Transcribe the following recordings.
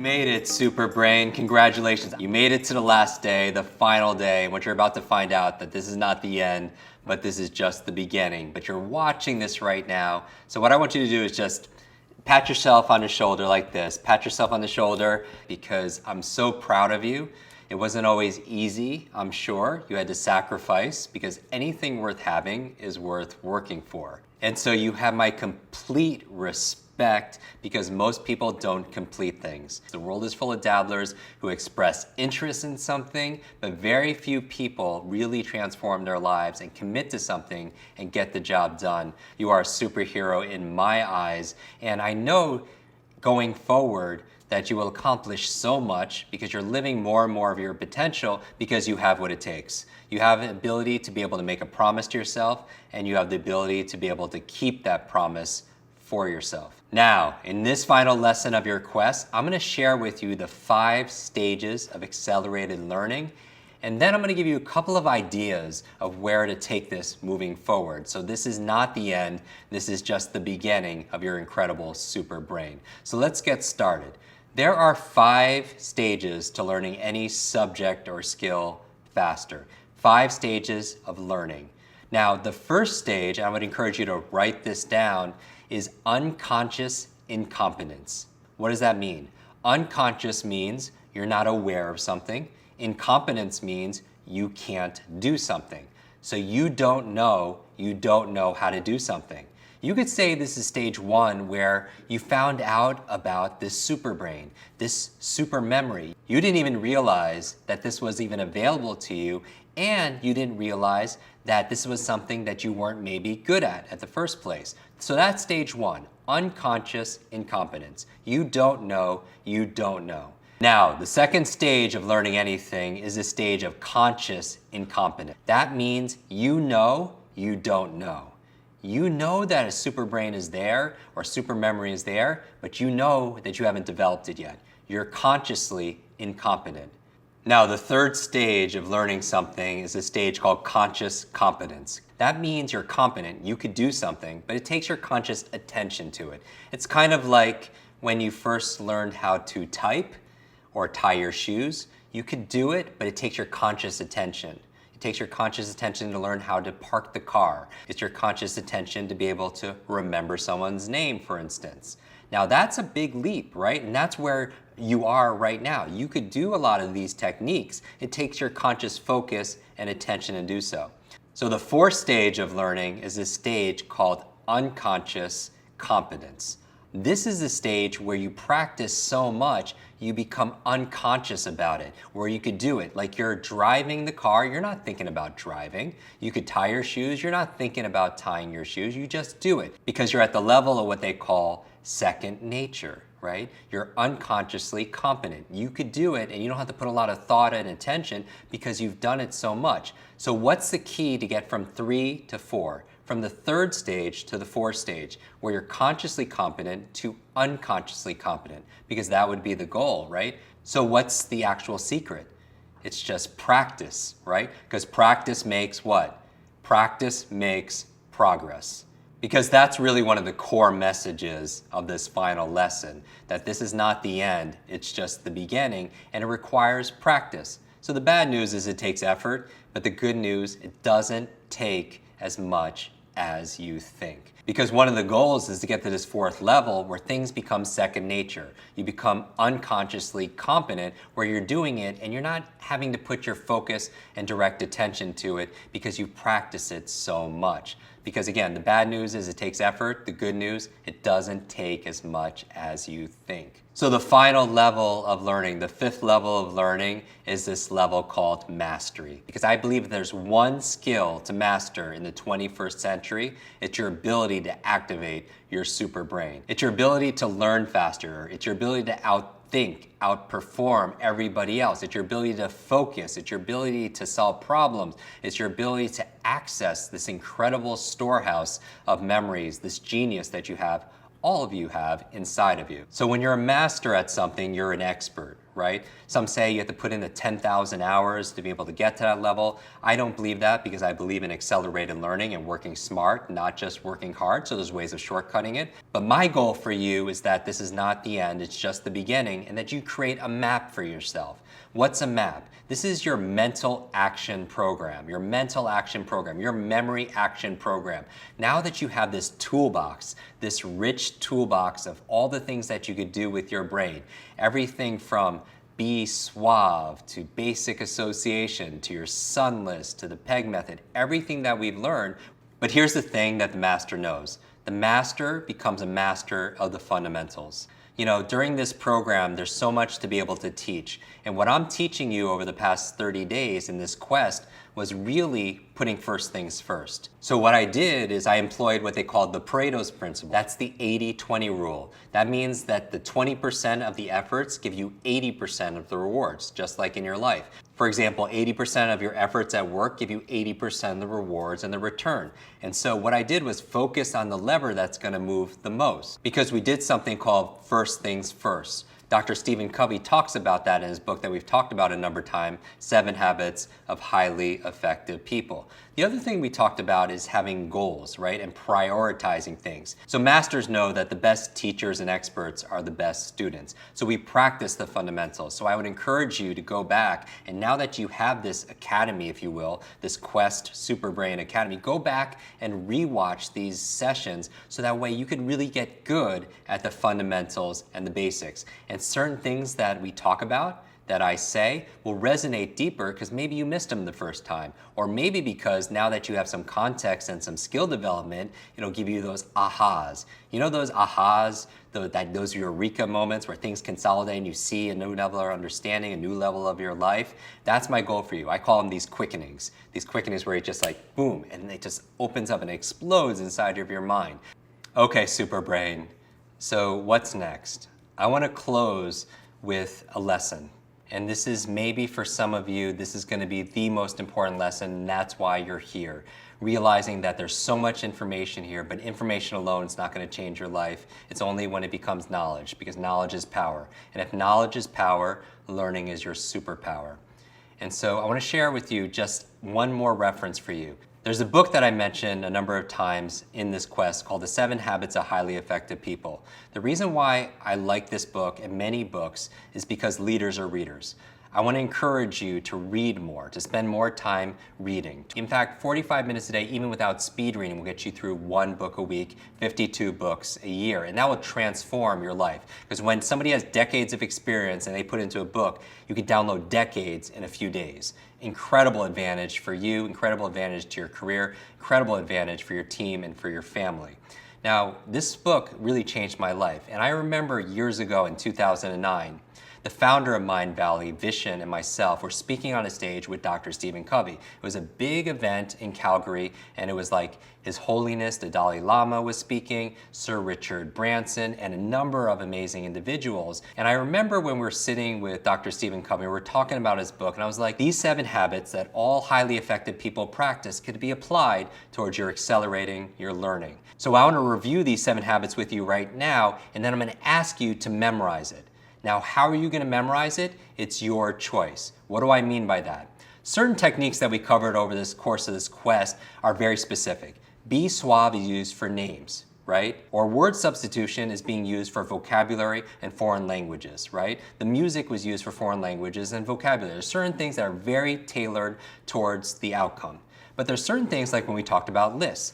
made it, Super Brain. Congratulations. You made it to the last day, the final day, what you're about to find out that this is not the end, but this is just the beginning. But you're watching this right now. So what I want you to do is just pat yourself on the shoulder like this. Pat yourself on the shoulder because I'm so proud of you. It wasn't always easy, I'm sure. You had to sacrifice because anything worth having is worth working for. And so you have my complete respect because most people don't complete things. The world is full of dabblers who express interest in something, but very few people really transform their lives and commit to something and get the job done. You are a superhero in my eyes, and I know going forward that you will accomplish so much because you're living more and more of your potential because you have what it takes. You have the ability to be able to make a promise to yourself, and you have the ability to be able to keep that promise for yourself. Now, in this final lesson of your quest, I'm gonna share with you the 5 stages of accelerated learning, and then I'm gonna give you a couple of ideas of where to take this moving forward. So this is not the end, this is just the beginning of your incredible super brain. So let's get started. There are 5 stages to learning any subject or skill faster. 5 stages of learning. Now, the first stage, and I would encourage you to write this down, is unconscious incompetence. What does that mean? Unconscious means you're not aware of something. Incompetence means you can't do something. So you don't know how to do something. You could say this is stage 1 where you found out about this super brain, this super memory. You didn't even realize that this was even available to you, and you didn't realize that this was something that you weren't maybe good at the first place. So that's stage 1, unconscious incompetence. You don't know. Now, the second stage of learning anything is the stage of conscious incompetence. That means you know you don't know. You know that a super brain is there or super memory is there, but you know that you haven't developed it yet. You're consciously incompetent. Now, the third stage of learning something is a stage called conscious competence. That means you're competent, you could do something, but it takes your conscious attention to it. It's kind of like when you first learned how to type or tie your shoes. You could do it, but it takes your conscious attention. It takes your conscious attention to learn how to park the car. It's your conscious attention to be able to remember someone's name, for instance. Now that's a big leap, right? And that's where you are right now. You could do a lot of these techniques. It takes your conscious focus and attention to do so. So the fourth stage of learning is a stage called unconscious competence. This is the stage where you practice so much you become unconscious about it, where you could do it. Like you're driving the car, you're not thinking about driving. You could tie your shoes, you're not thinking about tying your shoes, you just do it because you're at the level of what they call second nature, right? You're unconsciously competent. You could do it and you don't have to put a lot of thought and attention because you've done it so much. So what's the key to get from 3 to 4? From the third stage to the fourth stage, where you're consciously competent to unconsciously competent, because that would be the goal, right? So what's the actual secret? It's just practice, right? Because practice makes what? Practice makes progress. Because that's really one of the core messages of this final lesson, that this is not the end, it's just the beginning, and it requires practice. So the bad news is it takes effort, but the good news, it doesn't take as much as you think. Because one of the goals is to get to this fourth level where things become second nature. You become unconsciously competent where you're doing it and you're not having to put your focus and direct attention to it because you practice it so much. Because again, the bad news is it takes effort. The good news, it doesn't take as much as you think. So the final level of learning, the 5th level of learning, is this level called mastery. Because I believe if there's one skill to master in the 21st century, it's your ability to activate your super brain. It's your ability to learn faster. It's your ability to outthink, outperform everybody else. It's your ability to focus. It's your ability to solve problems. It's your ability to access this incredible storehouse of memories, this genius that you have, all of you have inside of you. So when you're a master at something, you're an expert, right? Some say you have to put in the 10,000 hours to be able to get to that level. I don't believe that because I believe in accelerated learning and working smart, not just working hard. So there's ways of shortcutting it. But my goal for you is that this is not the end, it's just the beginning, and that you create a map for yourself. What's a map? This is your mental action program, your mental action program, your memory action program. Now that you have this toolbox, this rich toolbox of all the things that you could do with your brain, everything from Be Suave to basic association to your sun list to the PEG method, everything that we've learned. But here's the thing that the master knows. The master becomes a master of the fundamentals. You know, during this program, there's so much to be able to teach. And what I'm teaching you over the past 30 days in this quest was really putting first things first. So what I did is I employed what they called the Pareto's principle. That's the 80-20 rule. That means that the 20% of the efforts give you 80% of the rewards, just like in your life. For example, 80% of your efforts at work give you 80% of the rewards and the return. And so what I did was focus on the lever that's going to move the most, because we did something called first things first. Dr. Stephen Covey talks about that in his book that we've talked about a number of times, 7 Habits of Highly Effective People. The other thing we talked about is having goals, right, and prioritizing things. So masters know that the best teachers and experts are the best students. So we practice the fundamentals. So I would encourage you to go back, and now that you have this academy, if you will, this Quest Superbrain Academy, go back and rewatch these sessions so that way you can really get good at the fundamentals and the basics. And certain things that we talk about, that I say, will resonate deeper because maybe you missed them the first time. Or maybe because now that you have some context and some skill development, it'll give you those ahas. You know those ahas, those eureka moments where things consolidate and you see a new level of understanding, a new level of your life? That's my goal for you. I call them these quickenings. These quickenings where it just like, boom, and it just opens up and explodes inside of your mind. Okay, Superbrain, so what's next? I want to close with a lesson. And this is maybe for some of you, this is going to be the most important lesson, and that's why you're here. Realizing that there's so much information here, but information alone is not going to change your life. It's only when it becomes knowledge, because knowledge is power. And if knowledge is power, learning is your superpower. And so I want to share with you just one more reference for you. There's a book that I mentioned a number of times in this quest called The 7 Habits of Highly Effective People. The reason why I like this book and many books is because leaders are readers. I want to encourage you to read more, to spend more time reading. In fact, 45 minutes a day, even without speed reading, will get you through 1 book a week, 52 books a year, and that will transform your life. Because when somebody has decades of experience and they put it into a book, you can download decades in a few days. Incredible advantage for you, incredible advantage to your career, incredible advantage for your team and for your family. Now, this book really changed my life, and I remember years ago in 2009, the founder of Mindvalley, Vishen, and myself were speaking on a stage with Dr. Stephen Covey. It was a big event in Calgary, and it was like His Holiness, the Dalai Lama was speaking, Sir Richard Branson, and a number of amazing individuals. And I remember when we were sitting with Dr. Stephen Covey, we were talking about his book, and I was like, these 7 habits that all highly effective people practice could be applied towards your accelerating your learning. So I want to review these 7 habits with you right now, and then I'm going to ask you to memorize it. Now, how are you going to memorize it? It's your choice. What do I mean by that? Certain techniques that we covered over this course of this quest are very specific. Be Suave is used for names, right? Or word substitution is being used for vocabulary and foreign languages, right? The music was used for foreign languages and vocabulary. There's certain things that are very tailored towards the outcome. But there's certain things like when we talked about lists.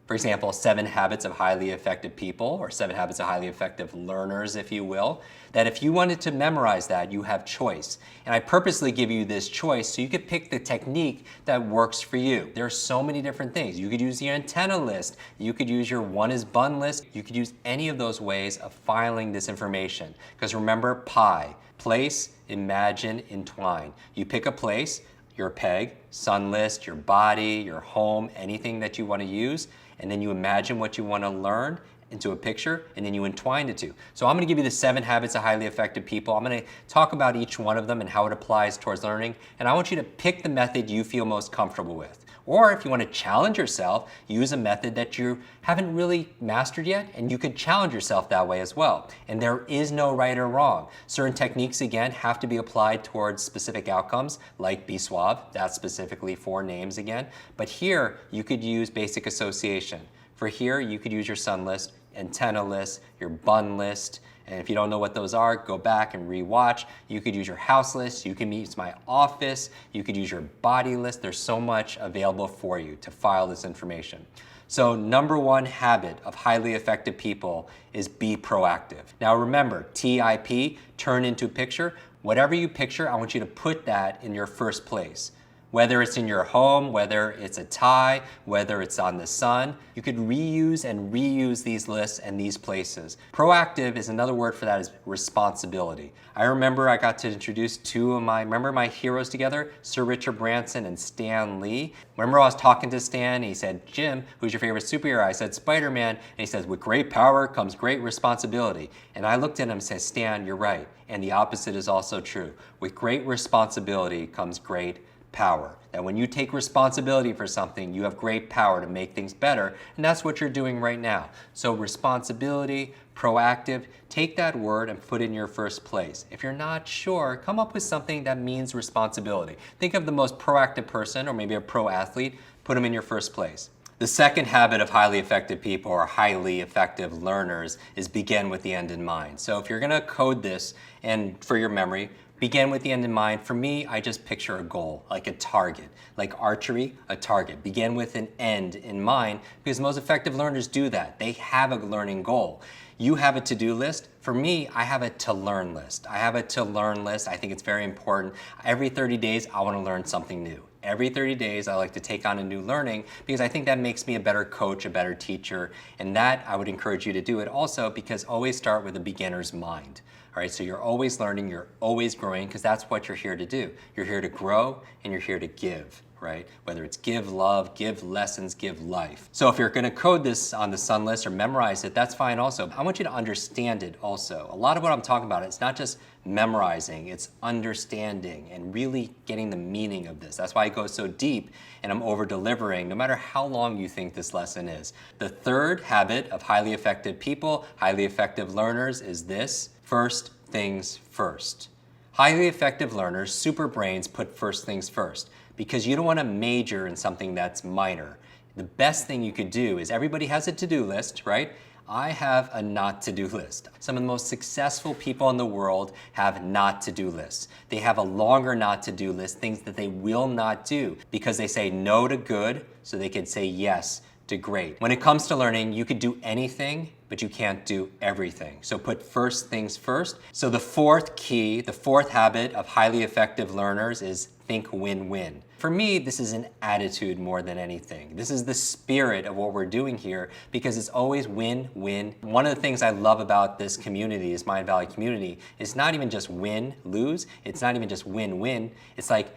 For example, 7 Habits of Highly Effective People, or 7 Habits of Highly Effective Learners, if you will, that if you wanted to memorize that, you have choice. And I purposely give you this choice so you could pick the technique that works for you. There are so many different things. You could use the antenna list. You could use your one is bun list. You could use any of those ways of filing this information. Because remember, PI, place, imagine, entwine. You pick a place, your PEG, sun list, your body, your home, anything that you want to use, and then you imagine what you want to learn into a picture, and then you entwine the two. So I'm going to give you the 7 habits of highly effective people. I'm going to talk about each one of them and how it applies towards learning, and I want you to pick the method you feel most comfortable with. Or if you want to challenge yourself, use a method that you haven't really mastered yet, and you could challenge yourself that way as well. And there is no right or wrong. Certain techniques, again, have to be applied towards specific outcomes, like Be Suave. That's specifically for names again. But here, you could use basic association. For here, you could use your sun list, antenna list, your bun list, and if you don't know what those are, go back and re-watch. You could use your house list, you can use my office, you could use your body list. There's so much available for you to file this information. So number one habit of highly effective people is be proactive. Now remember, TIP, turn into picture. Whatever you picture, I want you to put that in your first place. Whether it's in your home, whether it's a tie, whether it's on the sun, you could reuse and reuse these lists and these places. Proactive is another word for that is responsibility. I remember I got to introduce two of my heroes together, Sir Richard Branson and Stan Lee. Remember I was talking to Stan and he said, Jim, who's your favorite superhero? I said, Spider-Man. And he says, with great power comes great responsibility. And I looked at him and said, Stan, you're right. And the opposite is also true. With great responsibility comes great power. That when you take responsibility for something, you have great power to make things better, and that's what you're doing right now. So responsibility, proactive, take that word and put it in your first place. If you're not sure, come up with something that means responsibility. Think of the most proactive person, or maybe a pro athlete, put them in your first place. The second habit of highly effective people or highly effective learners is begin with the end in mind. So if you're gonna code this, and for your memory, begin with the end in mind. For me, I just picture a goal, like a target. Like archery, a target. Begin with an end in mind, because most effective learners do that. They have a learning goal. You have a to-do list. For me, I have a to-learn list. I have a to-learn list. I think it's very important. Every 30 days, I want to learn something new. Every 30 days, I like to take on a new learning because I think that makes me a better coach, a better teacher, and that I would encourage you to do it also because always start with a beginner's mind. All right, so you're always learning, you're always growing because that's what you're here to do. You're here to grow and you're here to give, right? Whether it's give love, give lessons, give life. So if you're gonna code this on the sun list or memorize it, that's fine also. I want you to understand it also. A lot of what I'm talking about, it's not just memorizing, it's understanding and really getting the meaning of this. That's why I go so deep and I'm over delivering no matter how long you think this lesson is. The third habit of highly effective people, highly effective learners is this: first things first. Highly effective learners, super brains, put first things first because you don't want to major in something that's minor. The best thing you could do is everybody has a to-do list, right? I have a not to-do list. Some of the most successful people in the world have not to-do lists. They have a longer not to-do list, things that they will not do because they say no to good so they can say yes to great. When it comes to learning, you could do anything, but you can't do everything. So put first things first. So the fourth key, the fourth habit of highly effective learners is think win-win. For me, this is an attitude more than anything. This is the spirit of what we're doing here because it's always win-win. One of the things I love about this community, this Mindvalley community, is not even just win, lose. It's not even just win-win. It's like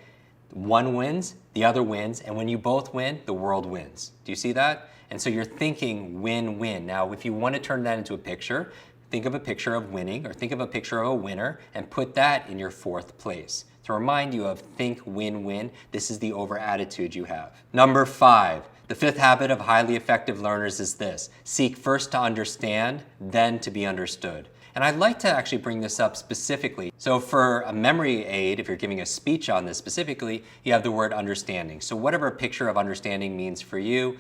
one wins, the other wins, and when you both win, the world wins. Do you see that? And so you're thinking win-win. Now, if you want to turn that into a picture, think of a picture of winning or think of a picture of a winner and put that in your fourth place. To remind you of think win-win, this is the over attitude you have. Number 5, the fifth habit of highly effective learners is this: seek first to understand, then to be understood. And I'd like to actually bring this up specifically. So for a memory aid, if you're giving a speech on this specifically, you have the word understanding. So whatever a picture of understanding means for you,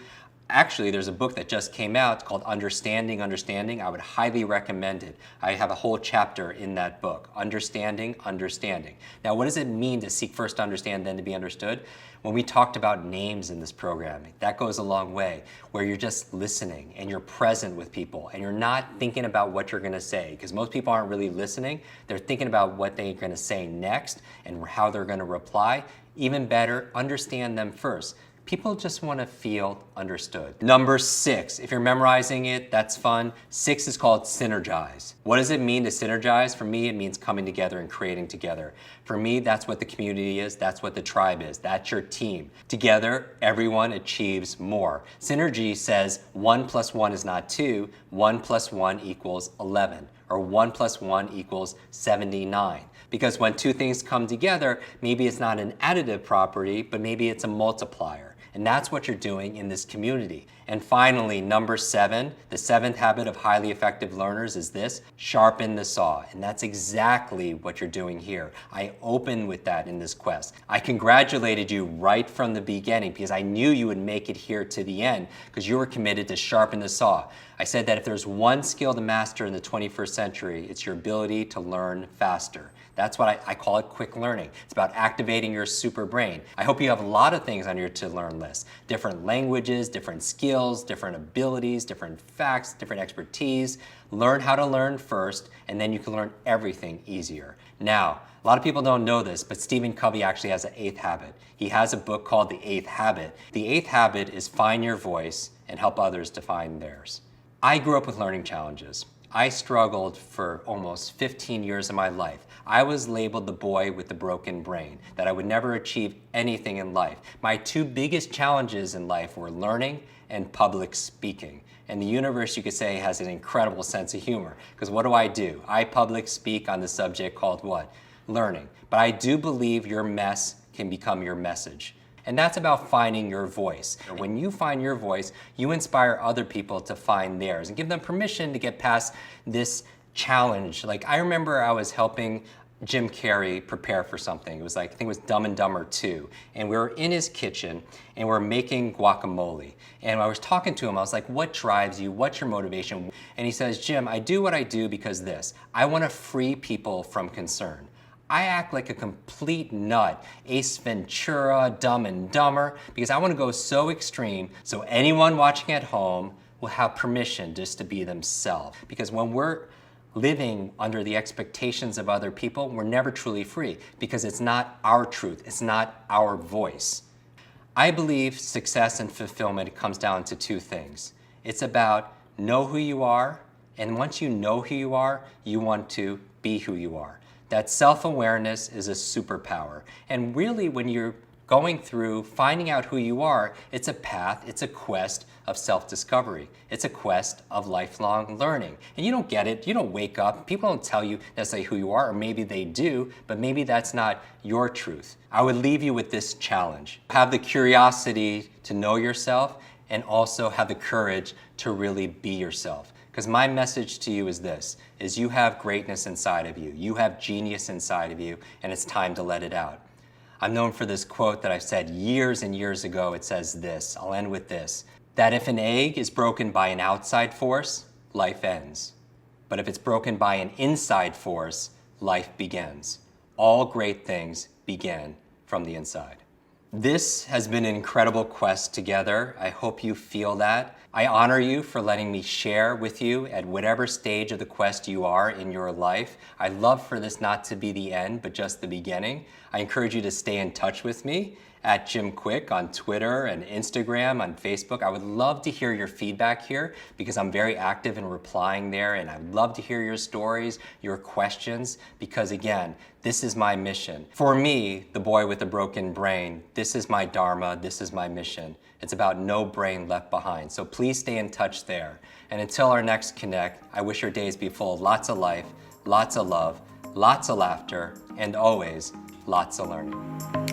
actually, there's a book that just came out called Understanding, Understanding. I would highly recommend it. I have a whole chapter in that book, Understanding, Understanding. Now, what does it mean to seek first to understand, then to be understood? When we talked about names in this programming, that goes a long way, where you're just listening and you're present with people and you're not thinking about what you're gonna say, because most people aren't really listening. They're thinking about what they're gonna say next and how they're gonna reply. Even better, understand them first. People just want to feel understood. Number 6, if you're memorizing it, that's fun. 6 is called synergize. What does it mean to synergize? For me, it means coming together and creating together. For me, that's what the community is. That's what the tribe is. That's your team. Together, everyone achieves more. Synergy says 1 + 1 is not 2, 1 + 1 equals 11, or 1 + 1 equals 79. Because when two things come together, maybe it's not an additive property, but maybe it's a multiplier. And that's what you're doing in this community. And finally, number 7, the 7th habit of highly effective learners is this: sharpen the saw. And that's exactly what you're doing here. I opened with that in this quest. I congratulated you right from the beginning because I knew you would make it here to the end because you were committed to sharpen the saw. I said that if there's one skill to master in the 21st century, it's your ability to learn faster. That's what I call it quick learning. It's about activating your super brain. I hope you have a lot of things on your to-learn list. Different languages, different skills, different abilities, different facts, different expertise. Learn how to learn first, and then you can learn everything easier. Now, a lot of people don't know this, but Stephen Covey actually has an 8th habit. He has a book called The 8th Habit. The 8th habit is find your voice and help others to find theirs. I grew up with learning challenges. I struggled for almost 15 years of my life. I was labeled the boy with the broken brain, that I would never achieve anything in life. My 2 biggest challenges in life were learning and public speaking. And the universe, you could say, has an incredible sense of humor. Because what do? I public speak on the subject called what? Learning. But I do believe your mess can become your message. And that's about finding your voice. When you find your voice, you inspire other people to find theirs and give them permission to get past this challenge. Like, I remember I was helping Jim Carrey prepare for something. It was like, I think it was Dumb and Dumber 2. And we were in his kitchen and we were making guacamole. And I was talking to him, I was like, what drives you? What's your motivation? And he says, Jim, I do what I do because this. I want to free people from concern. I act like a complete nut, Ace Ventura, Dumb and Dumber, because I want to go so extreme so anyone watching at home will have permission just to be themselves. Because when we're living under the expectations of other people, we're never truly free because it's not our truth, it's not our voice. I believe success and fulfillment comes down to 2 things. It's about know who you are, and once you know who you are, you want to be who you are. That self-awareness is a superpower. And really, when you're going through finding out who you are, it's a path, it's a quest of self-discovery. It's a quest of lifelong learning. And you don't get it, you don't wake up, people don't tell you necessarily who you are, or maybe they do, but maybe that's not your truth. I would leave you with this challenge. Have the curiosity to know yourself and also have the courage to really be yourself. Because my message to you is this, is you have greatness inside of you. You have genius inside of you, and it's time to let it out. I'm known for this quote that I've said years and years ago. It says this, I'll end with this, that if an egg is broken by an outside force, life ends. But if it's broken by an inside force, life begins. All great things begin from the inside. This has been an incredible quest together. I hope you feel that. I honor you for letting me share with you at whatever stage of the quest you are in your life. I'd love for this not to be the end, but just the beginning. I encourage you to stay in touch with me at Jim Kwik on Twitter and Instagram, on Facebook. I would love to hear your feedback here because I'm very active in replying there, and I'd love to hear your stories, your questions, because again, this is my mission. For me, the boy with the broken brain, this is my dharma, this is my mission. It's about no brain left behind. So please stay in touch there. And until our next connect, I wish your days be full of lots of life, lots of love, lots of laughter, and always lots of learning.